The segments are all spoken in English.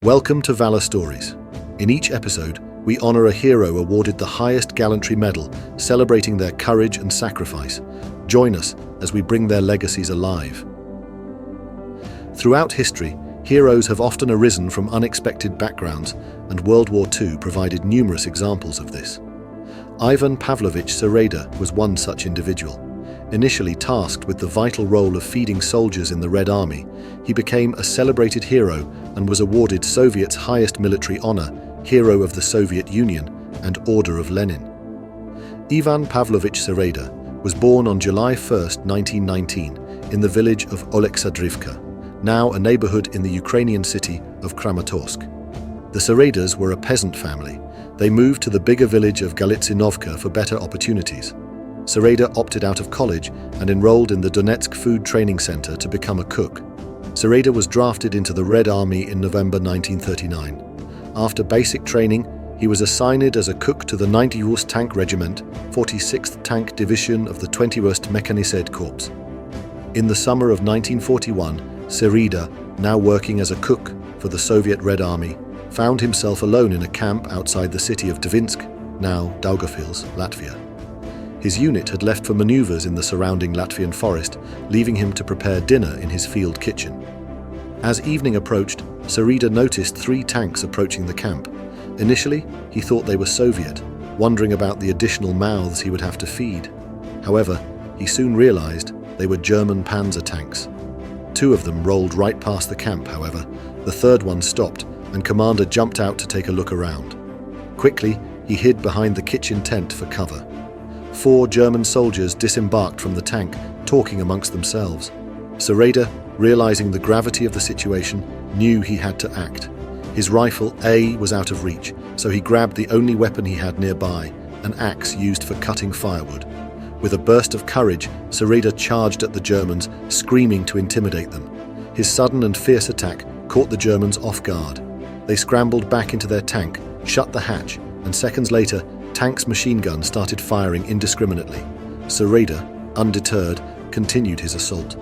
Welcome to Valor Stories. In each episode, we honor a hero awarded the highest gallantry medal, celebrating their courage and sacrifice. Join us as we bring their legacies alive. Throughout history, heroes have often arisen from unexpected backgrounds, and World War II provided numerous examples of this. Ivan Pavlovich Sereda was one such individual. Initially tasked with the vital role of feeding soldiers in the Red Army, he became a celebrated hero and was awarded Soviet's highest military honor, Hero of the Soviet Union and Order of Lenin. Ivan Pavlovich Sereda was born on July 1, 1919, in the village of Oleksandrivka, now a neighborhood in the Ukrainian city of Kramatorsk. The Seredas were a peasant family. They moved to the bigger village of Galitsinovka for better opportunities. Sereda opted out of college and enrolled in the Donetsk Food Training Center to become a cook. Sereda was drafted into the Red Army in November 1939. After basic training, he was assigned as a cook to the 91st Tank Regiment, 46th Tank Division of the 21st Mechanized Corps. In the summer of 1941, Sereda, now working as a cook for the Soviet Red Army, found himself alone in a camp outside the city of Dvinsk, now Daugavpils, Latvia. His unit had left for maneuvers in the surrounding Latvian forest, leaving him to prepare dinner in his field kitchen. As evening approached, Sereda noticed 3 tanks approaching the camp. Initially, he thought they were Soviet, wondering about the additional mouths he would have to feed. However, he soon realized they were German Panzer tanks. 2 of them rolled right past the camp, however. The third one stopped, and Commander jumped out to take a look around. Quickly, he hid behind the kitchen tent for cover. 4 German soldiers disembarked from the tank, talking amongst themselves. Sereda, realizing the gravity of the situation, knew he had to act. His rifle A was out of reach, so he grabbed the only weapon he had nearby, an axe used for cutting firewood. With a burst of courage, Sereda charged at the Germans, screaming to intimidate them. His sudden and fierce attack caught the Germans off guard. They scrambled back into their tank, shut the hatch, and seconds later, Tank's machine gun started firing indiscriminately. Sereda, undeterred, continued his assault.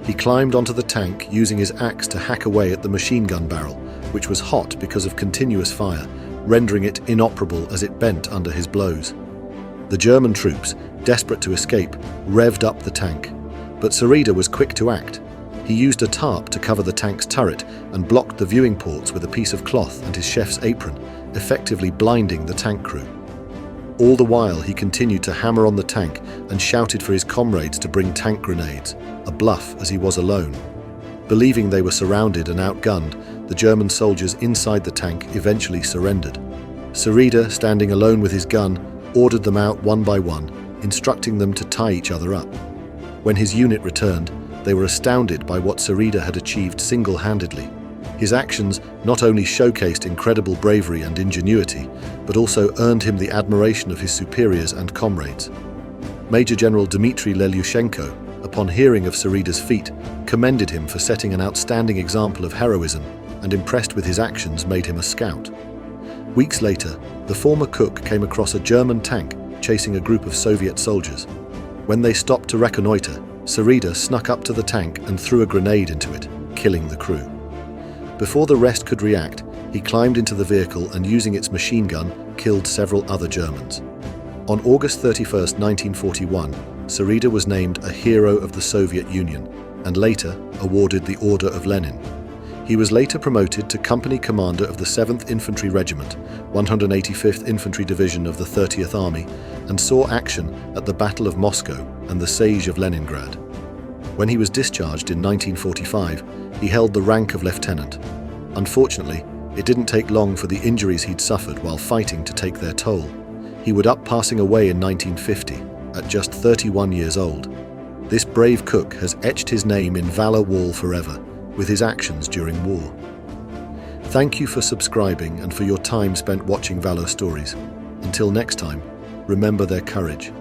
He climbed onto the tank, using his axe to hack away at the machine gun barrel, which was hot because of continuous fire, rendering it inoperable as it bent under his blows. The German troops, desperate to escape, revved up the tank. But Sereda was quick to act. He used a tarp to cover the tank's turret and blocked the viewing ports with a piece of cloth and his chef's apron, effectively blinding the tank crew. All the while, he continued to hammer on the tank and shouted for his comrades to bring tank grenades, a bluff as he was alone. Believing they were surrounded and outgunned, the German soldiers inside the tank eventually surrendered. Sereda, standing alone with his gun, ordered them out one by one, instructing them to tie each other up. When his unit returned, they were astounded by what Sereda had achieved single-handedly. His actions not only showcased incredible bravery and ingenuity, but also earned him the admiration of his superiors and comrades. Major General Dmitry Lelushenko, upon hearing of Sereda's feat, commended him for setting an outstanding example of heroism, and impressed with his actions made him a scout. Weeks later, the former cook came across a German tank chasing a group of Soviet soldiers. When they stopped to reconnoiter, Sereda snuck up to the tank and threw a grenade into it, killing the crew. Before the rest could react, he climbed into the vehicle and, using its machine gun, killed several other Germans. On August 31, 1941, Sereda was named a Hero of the Soviet Union and later awarded the Order of Lenin. He was later promoted to Company Commander of the 7th Infantry Regiment, 185th Infantry Division of the 30th Army, and saw action at the Battle of Moscow and the Siege of Leningrad. When he was discharged in 1945, he held the rank of lieutenant. Unfortunately, it didn't take long for the injuries he'd suffered while fighting to take their toll. He would up passing away in 1950, at just 31 years old. This brave cook has etched his name in Valor Wall forever, with his actions during war. Thank you for subscribing and for your time spent watching Valor Stories. Until next time, remember their courage.